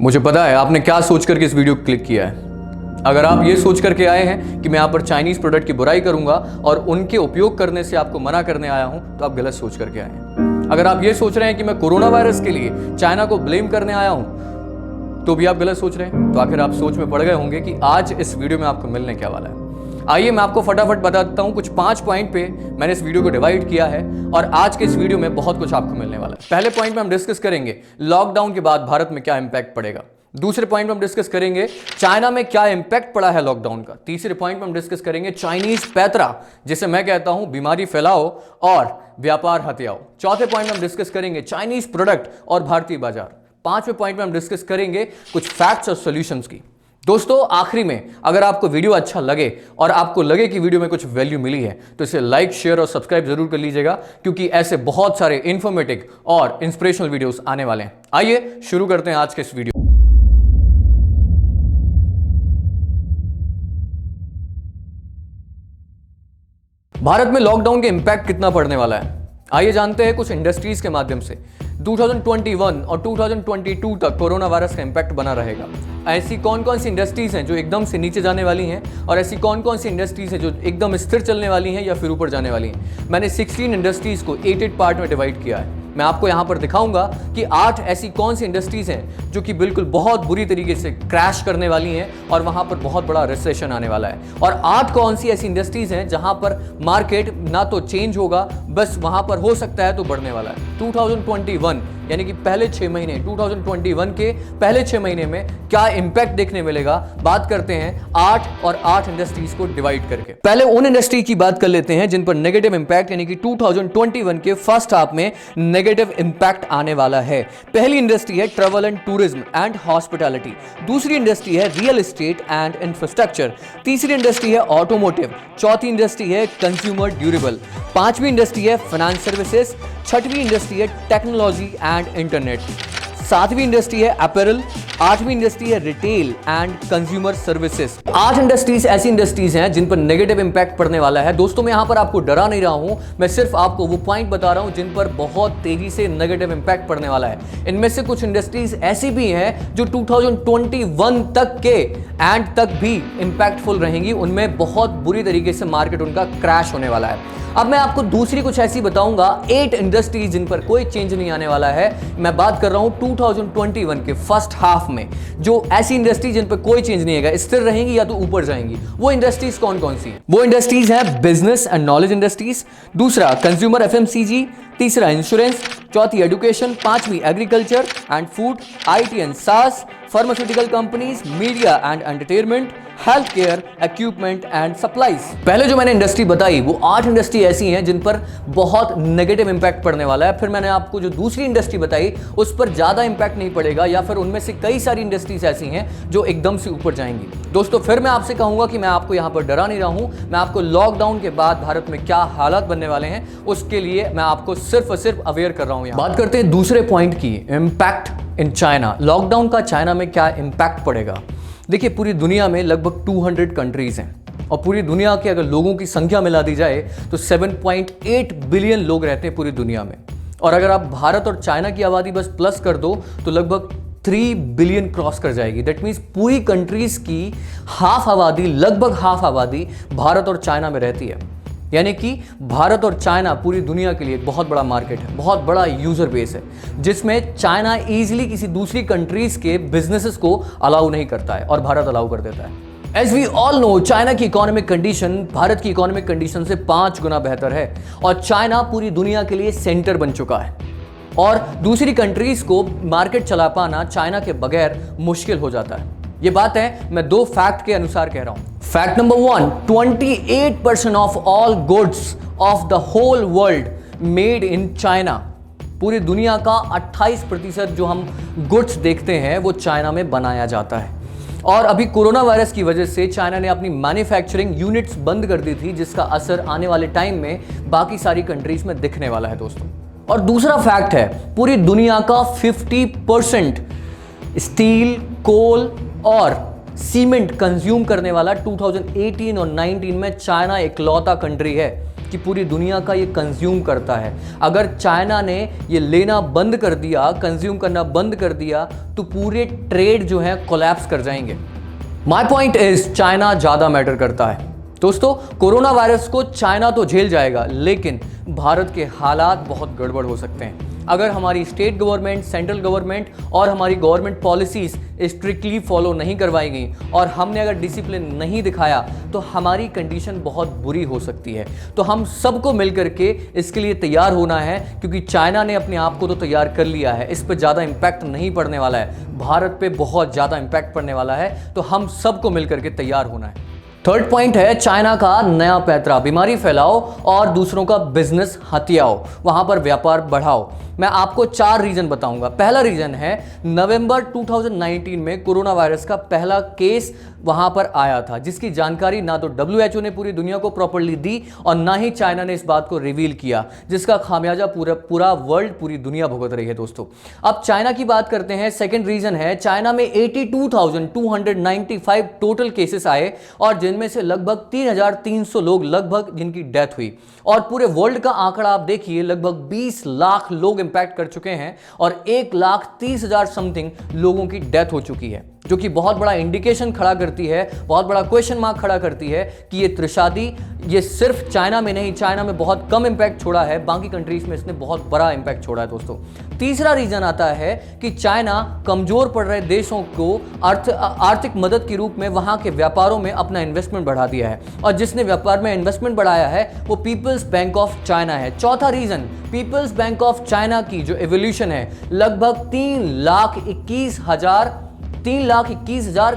मुझे पता है आपने क्या सोच करके इस वीडियो को क्लिक किया है। अगर आप ये सोच करके आए हैं कि मैं यहाँ पर चाइनीज प्रोडक्ट की बुराई करूंगा और उनके उपयोग करने से आपको मना करने आया हूं, तो आप गलत सोच करके आए हैं। अगर आप ये सोच रहे हैं कि मैं कोरोना वायरस के लिए चाइना को ब्लेम करने आया हूं, तो भी आप गलत सोच रहे हैं। तो आखिर आप सोच में पड़ गए होंगे कि आज इस वीडियो में आपको मिलने क्या वाला है। आइए मैं आपको फटाफट बता देता हूं। कुछ 5 पॉइंट पे मैंने इस वीडियो को डिवाइड किया है और आज के इस वीडियो में बहुत कुछ आपको मिलने वाला है। पहले पॉइंट में हम डिस्कस करेंगे लॉकडाउन के बाद भारत में क्या इंपैक्ट पड़ेगा। दूसरे पॉइंट में हम डिस्कस करेंगे चाइना में क्या इंपैक्ट पड़ा है लॉकडाउन का। तीसरे पॉइंट में हम डिस्कस करेंगे चाइनीज पैतरा, जिसे मैं कहता हूं बीमारी फैलाओ और व्यापार हथियाओ। चौथे पॉइंट में हम डिस्कस करेंगे चाइनीज प्रोडक्ट और भारतीय बाजार। पांचवें पॉइंट में हम डिस्कस करेंगे कुछ फैक्ट्स और सॉल्यूशंस की। दोस्तों आखिरी में अगर आपको वीडियो अच्छा लगे और आपको लगे कि वीडियो में कुछ वैल्यू मिली है, तो इसे लाइक, शेयर और सब्सक्राइब जरूर कर लीजिएगा, क्योंकि ऐसे बहुत सारे इंफॉर्मेटिव और इंस्पिरेशनल वीडियोस आने वाले हैं। आइए शुरू करते हैं आज के इस वीडियो। भारत में लॉकडाउन के इंपैक्ट कितना पड़ने वाला है, आइए जानते हैं कुछ इंडस्ट्रीज के माध्यम से। 2021 और 2022 तक कोरोना वायरस का इंपैक्ट बना रहेगा। ऐसी कौन कौन सी इंडस्ट्रीज हैं जो एकदम से नीचे जाने वाली हैं और ऐसी कौन कौन सी इंडस्ट्रीज हैं जो एकदम स्थिर चलने वाली हैं या फिर ऊपर जाने वाली हैं। मैंने 16 इंडस्ट्रीज को 8 पार्ट में डिवाइड किया है। मैं आपको यहां पर दिखाऊंगा कि 8 ऐसी कौन सी इंडस्ट्रीज हैं जो कि बिल्कुल बहुत बुरी तरीके से क्रैश करने वाली हैं और वहां पर बहुत बड़ा रिसेशन आने वाला है, और 8 कौन सी ऐसी इंडस्ट्रीज हैं जहां पर मार्केट ना तो चेंज होगा, बस वहां पर हो सकता है तो बढ़ने वाला है। 2021 यानी कि पहले 6 महीने, 2021 के पहले 6 महीने में क्या इंपैक्ट देखने मिलेगा, बात करते हैं 8 और 8 इंडस्ट्रीज को डिवाइड करके। पहले उन इंडस्ट्री की बात कर लेते हैं जिन पर नेगेटिव इंपैक्ट यानी कि 2021 के फर्स्ट हाफ में नेगेटिव इंपैक्ट आने वाला है। पहली इंडस्ट्री है travel and tourism and hospitality. दूसरी इंडस्ट्री है रियल एस्टेट एंड इंफ्रास्ट्रक्चर। तीसरी इंडस्ट्री है ऑटोमोटिव। चौथी इंडस्ट्री है कंज्यूमर ड्यूरेबल। पांचवी इंडस्ट्री है फाइनेंस सर्विसेज। छठवीं इंडस्ट्री है टेक्नोलॉजी एंड इंटरनेट। सातवीं इंडस्ट्री है अपैरल। आठवीं इंडस्ट्री है retail and consumer services. 8 industries ऐसी इंडस्ट्रीज हैं जिन पर नेगेटिव इंपैक्ट पड़ने वाला है। दोस्तों मैं यहां पर आपको डरा नहीं रहा हूं, मैं सिर्फ आपको वो पॉइंट बता रहा हूं जिन पर बहुत तेजी से नेगेटिव इंपैक्ट पड़ने वाला है। इनमें से कुछ इंडस्ट्रीज ऐसी भी हैं जो 2021 तक के एंड तक भी इंपैक्टफुल रहेंगी। उनमें बहुत बुरी तरीके से मार्केट उनका क्रैश होने वाला है। अब मैं आपको दूसरी कुछ ऐसी बताऊंगा 8 इंडस्ट्रीज जिन पर कोई चेंज नहीं आने वाला है। मैं बात कर रहा हूं 2021 के फर्स्ट हाफ में जो ऐसी इंडस्ट्री जिन पर कोई चेंज नहीं आएगा, स्थिर रहेंगी या तो ऊपर जाएंगी। वो इंडस्ट्रीज कौन कौन सी हैं? वो इंडस्ट्रीज हैं बिजनेस एंड नॉलेज इंडस्ट्रीज, दूसरा कंज्यूमर एफएमसीजी, तीसरा इंश्योरेंस, चौथी एजुकेशन, पांचवी agriculture and food, IT and SaaS, pharmaceutical companies, media and entertainment, health care, equipment and supplies. पहले जो मैंने इंडस्ट्री बताई वो 8 इंडस्ट्री ऐसी हैं जिन पर बहुत नेगेटिव इंपैक्ट पड़ने वाला है। फिर मैंने आपको जो दूसरी इंडस्ट्री बताई उस पर ज्यादा इंपैक्ट नहीं पड़ेगा, या फिर उनमें से कई सारी इंडस्ट्रीज ऐसी हैं जो एकदम से ऊपर जाएंगी। दोस्तों फिर मैं आपसे कहूंगा कि मैं आपको यहां पर डरा नहीं रहा हूं, मैं आपको लॉकडाउन के बाद भारत में क्या हालात बनने वाले हैं उसके लिए मैं आपको सिर्फ और सिर्फ अवेयर कर रहा हूं। बात करते हैं दूसरे पॉइंट की, इंपैक्ट इन चाइना। लॉकडाउन का चाइना में क्या इंपैक्ट पड़ेगा। देखिए पूरी दुनिया में लगभग 200 कंट्रीज हैं और पूरी दुनिया के अगर लोगों की संख्या मिला दी जाए तो 7.8 बिलियन लोग रहते हैं पूरी दुनिया में। और अगर आप भारत और चाइना की आबादी बस प्लस कर दो तो लगभग 3 बिलियन क्रॉस कर जाएगी। दैट मीन्स पूरी कंट्रीज की हाफ आबादी, लगभग हाफ आबादी भारत और चाइना में रहती है। यानी कि भारत और चाइना पूरी दुनिया के लिए एक बहुत बड़ा मार्केट है, बहुत बड़ा यूजर बेस है, जिसमें चाइना इजीली किसी दूसरी कंट्रीज के बिजनेसेस को अलाउ नहीं करता है और भारत अलाउ कर देता है। As we all know China की इकोनॉमिक कंडीशन भारत की इकोनॉमिक कंडीशन से 5 गुना बेहतर है और चाइना पूरी दुनिया के लिए सेंटर बन चुका है और दूसरी कंट्रीज को मार्केट चला पाना चाइना के बगैर मुश्किल हो जाता है। ये बात है मैं 2 फैक्ट के अनुसार कह रहा हूं। Fact number 1, 28% of all goods of the whole world made in China. पूरी दुनिया का 28% जो हम गुड्स देखते हैं वो चाइना में बनाया जाता है। और अभी कोरोना वायरस की वजह से चाइना ने अपनी मैन्युफैक्चरिंग यूनिट्स बंद कर दी थी, जिसका असर आने वाले टाइम में बाकी सारी कंट्रीज में दिखने वाला है दोस्तों। और दूसरा फैक्ट है पूरी दुनिया का 50% स्टील, कोल और सीमेंट कंज्यूम करने वाला 2018 और 19 में चाइना इकलौता कंट्री है। कि पूरी दुनिया का ये कंज्यूम करता है। अगर चाइना ने ये लेना बंद कर दिया, कंज्यूम करना बंद कर दिया, तो पूरे ट्रेड जो है कोलैप्स कर जाएंगे। माय पॉइंट इज चाइना ज़्यादा मैटर करता है। दोस्तों, कोरोना वायरस को चाइना तो झेल जाएगा, लेकिन भारत के हालात बहुत गड़बड़ हो सकते हैं। अगर हमारी स्टेट गवर्नमेंट, सेंट्रल गवर्नमेंट और हमारी गवर्नमेंट पॉलिसीज़ स्ट्रिक्टली फॉलो नहीं करवाई गई और हमने अगर डिसिप्लिन नहीं दिखाया, तो हमारी कंडीशन बहुत बुरी हो सकती है। तो हम सबको मिलकर के इसके लिए तैयार होना है, क्योंकि चाइना ने अपने आप को तो तैयार कर लिया है, इस पर ज़्यादा इम्पैक्ट नहीं पड़ने वाला है, भारत पे बहुत ज़्यादा इम्पैक्ट पड़ने वाला है। तो हम सबको मिलकर के तैयार होना है। थर्ड पॉइंट है चाइना का नया पैंतरा, बीमारी फैलाओ और दूसरों का बिजनेस हथियाओ, वहां पर व्यापार बढ़ाओ। मैं आपको 4 रीजन बताऊंगा। पहला रीजन है नवंबर 2019 में कोरोना वायरस का पहला केस वहां पर आया था, जिसकी जानकारी ना तो WHO ने पूरी दुनिया को प्रॉपर्ली दी और ना ही चाइना ने इस बात को रिवील किया, जिसका खामियाजा पूरा वर्ल्ड, पूरी दुनिया भुगत रही है। दोस्तों, अब चाइना की बात करते हैं। सेकंड रीजन है चाइना में 82,295 टोटल केसेस आए और जिनमें से लगभग 3,300 लोग लगभग जिनकी डेथ हुई। और पूरे वर्ल्ड का आंकड़ा आप देखिए, लगभग 20 लाख लोग इंपैक्ट कर चुके हैं और 1,30,000 समथिंग लोगों की डेथ हो चुकी है, जो कि बहुत बड़ा इंडिकेशन खड़ा करती है, बहुत बड़ा क्वेश्चन मार्क खड़ा करती है कि ये त्रिशादी ये सिर्फ चाइना में नहीं, चाइना में बहुत कम इंपैक्ट छोड़ा है, बाकी कंट्रीज में इसने बहुत बड़ा इंपैक्ट छोड़ा है। दोस्तों, तीसरा रीजन आता है कि चाइना कमजोर पड़ रहे देशों को आर्थिक मदद के रूप में वहां के व्यापारों में अपना इन्वेस्टमेंट बढ़ा दिया है, और जिसने व्यापार में इन्वेस्टमेंट बढ़ाया है वो पीपल्स बैंक ऑफ चाइना है। चौथा reason, people's bank of China की जो एवोल्यूशन है, लगभग 3,21,000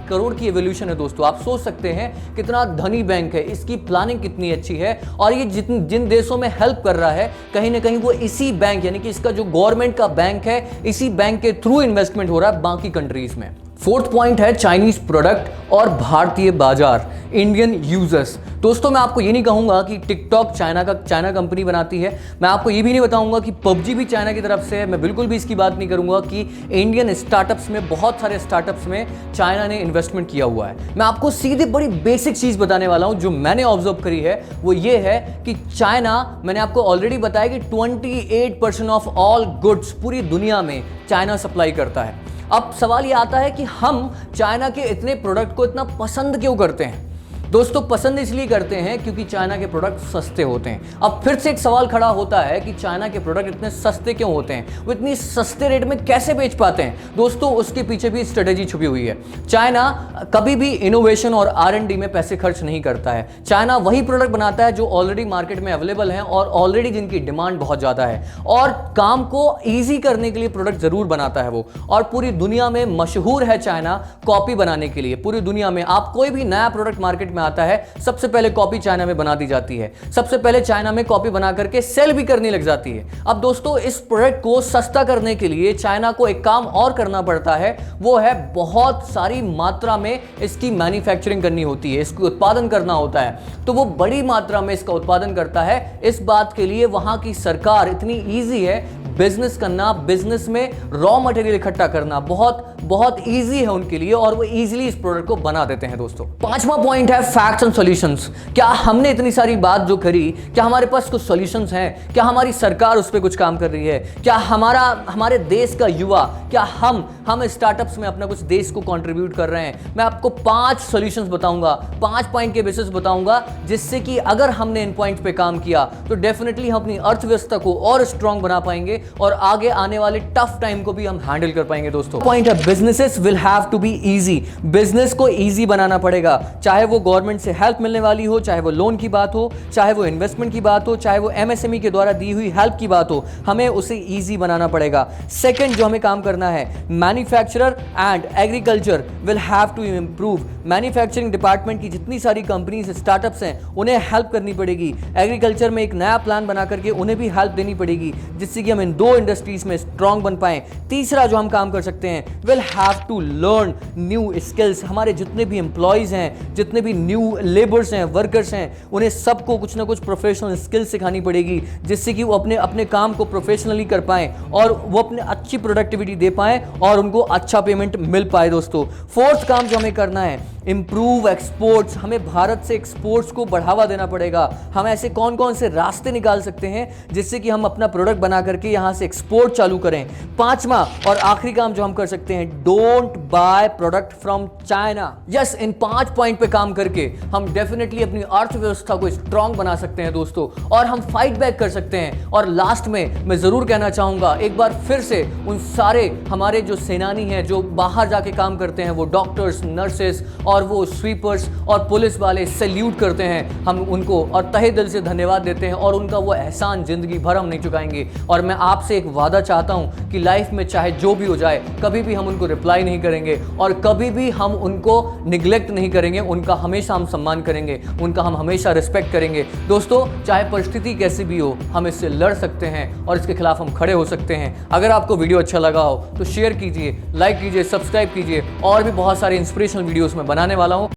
करोड़ की एवोल्यूशन है। दोस्तों, आप सोच सकते हैं कितना धनी बैंक है, इसकी प्लानिंग कितनी अच्छी है, और ये जिन देशों में हेल्प कर रहा है, कहीं ना कहीं वो इसी बैंक, यानी कि इसका जो गवर्नमेंट का बैंक है, इसी बैंक के थ्रू इन्वेस्टमेंट हो रहा है बाकी कंट्रीज में। फोर्थ पॉइंट है चाइनीज प्रोडक्ट और भारतीय बाजार, इंडियन यूजर्स। दोस्तों, मैं आपको ये नहीं कहूंगा कि टिकटॉक चाइना कंपनी बनाती है, मैं आपको ये भी नहीं बताऊंगा कि PUBG भी चाइना की तरफ से है, मैं बिल्कुल भी इसकी बात नहीं करूंगा कि इंडियन स्टार्टअप्स में, बहुत सारे स्टार्टअप्स में चाइना ने इन्वेस्टमेंट किया हुआ है। मैं आपको सीधे बड़ी बेसिक चीज बताने वाला हूं जो मैंने ऑब्जर्व करी है, वो ये है कि चाइना, मैंने आपको ऑलरेडी बताया कि 28% ऑफ ऑल गुड्स पूरी दुनिया में चाइना सप्लाई करता है। अब सवाल ये आता है कि हम चाइना के इतने प्रोडक्ट को इतना पसंद क्यों करते हैं? दोस्तों, पसंद इसलिए करते हैं क्योंकि चाइना के प्रोडक्ट सस्ते होते हैं। अब फिर से एक सवाल खड़ा होता है कि चाइना के प्रोडक्ट इतने सस्ते क्यों होते हैं, वो इतनी सस्ते रेट में कैसे बेच पाते हैं? दोस्तों, उसके पीछे भी स्ट्रेटेजी छुपी हुई है। चाइना कभी भी इनोवेशन और R&D में पैसे खर्च नहीं करता है। चाइना वही प्रोडक्ट बनाता है जो ऑलरेडी मार्केट में अवेलेबल हैं और ऑलरेडी जिनकी डिमांड बहुत ज़्यादा है, और काम को ईजी करने के लिए प्रोडक्ट ज़रूर बनाता है वो। और पूरी दुनिया में मशहूर है चाइना कॉपी बनाने के लिए। पूरी दुनिया में आप कोई भी नया प्रोडक्ट मार्केट आता है, सबसे पहले कॉपी चाइना में बना दी जाती है, सबसे पहले चाइना में कॉपी बना करके सेल भी करने लग जाती है। अब दोस्तों, इस प्रोडक्ट को सस्ता करने के लिए चाइना को एक काम और करना पड़ता है, वो है बहुत सारी मात्रा में इसकी मैन्युफैक्चरिंग करनी होती है, इसको उत्पादन करना होता है। तो वो बड़ी मात्रा में इसका उत्पादन करता है। इस बात के लिए वहां की सरकार, इतनी ईजी है बिजनेस करना, बिजनेस में रॉ मटेरियल इकट्ठा करना बहुत ईजी है उनके लिए, और वो ईजिली इस प्रोडक्ट को बना देते हैं। दोस्तों, पांचवा पॉइंट है फैक्ट्स एंड सॉल्यूशंस। क्या हमने इतनी सारी बात जो करी, क्या हमारे पास कुछ सॉल्यूशंस हैं? क्या हमारी सरकार उस पर कुछ काम कर रही है? क्या हमारे देश का युवा, क्या हम स्टार्टअप्स में अपना कुछ देश को कंट्रीब्यूट कर रहे हैं? मैं आपको 5 सॉल्यूशंस बताऊंगा, 5 पॉइंट के बेसिस बताऊंगा, जिससे कि अगर हमने इन पॉइंट पे काम किया तो डेफिनेटली हम अपनी अर्थव्यवस्था को और स्ट्रांग बना पाएंगे और आगे आने वाले टफ टाइम को भी हम हैंडल कर पाएंगे। दोस्तों, पॉइंट है businesses will have to be easy. Business को इजी बनाना पड़ेगा, चाहे वो गवर्नमेंट से हेल्प मिलने वाली हो, चाहे वो लोन की बात हो, चाहे वो इन्वेस्टमेंट की बात हो, चाहे वो MSME के द्वारा दी हुई हेल्प की बात हो, हमें उसे इजी बनाना पड़ेगा। सेकंड जो हमें काम करना है, manufacturer and agriculture will have to improve. Manufacturing department की जितनी सारी कंपनीज, स्टार्टअप्स हैं, उन्हें हेल्प करनी पड़ेगी। एग्रीकल्चर में एक नया प्लान बना करके उन्हें भी हेल्प देनी पड़ेगी, जिससे कि हम इन 2 इंडस्ट्रीज में स्ट्रांग बन पाएं। तीसरा जो हम काम कर सकते हैं, will have to learn new skills. हमारे जितने भी एम्प्लॉयज हैं, जितने भी न्यू लेबर्स हैं, वर्कर्स हैं, उन्हें सबको कुछ ना कुछ प्रोफेशनल स्किल्स सिखानी पड़ेगी, जिससे कि वो अपने काम को प्रोफेशनली कर पाएं और वो अपने अच्छी प्रोडक्टिविटी दे पाएं और उनको अच्छा पेमेंट मिल पाए। दोस्तों, फोर्थ काम जो हमें करना है, इम्प्रूव एक्सपोर्ट्स, हमें भारत से एक्सपोर्ट्स को बढ़ावा देना पड़ेगा। हम ऐसे कौन कौन से रास्ते निकाल सकते हैं जिससे कि हम अपना प्रोडक्ट बना करके यहाँ से एक्सपोर्ट चालू करें। पांचवा और आखिरी काम जो हम कर सकते हैं, don't by product from China. Yes, in 5 point पे काम करके हम डेफिनेटली अपनी अर्थव्यवस्था को स्ट्रांग बना सकते हैं दोस्तों, और हम फाइट बैक कर सकते हैं। और लास्ट में मैं जरूर कहना चाहूंगा एक बार फिर से उन सारे हमारे जो सेनानी हैं जो बाहर जाके काम करते हैं, वो डॉक्टर्स, नर्सेस और वो स्वीपर्स और पुलिस वाले, सैल्यूट करते हैं हम उनको और तहे दिल से धन्यवाद देते हैं, और उनका वो एहसान जिंदगी भर हम नहीं चुकाएंगे। और मैं आपसे एक वादा चाहता हूं कि लाइफ में चाहे जो भी हो जाए, कभी भी हम उनको रिप्लाई नहीं करेंगे और कभी भी हम उनको निग्लेक्ट नहीं करेंगे। उनका हमेशा हम सम्मान करेंगे, उनका हम हमेशा रिस्पेक्ट करेंगे। दोस्तों, चाहे परिस्थिति कैसी भी हो, हम इससे लड़ सकते हैं और इसके खिलाफ हम खड़े हो सकते हैं। अगर आपको वीडियो अच्छा लगा हो तो शेयर कीजिए, लाइक कीजिए, सब्सक्राइब कीजिए, और भी बहुत सारे इंस्पिरेशनल वीडियोस मैं बनाने वाला हूं।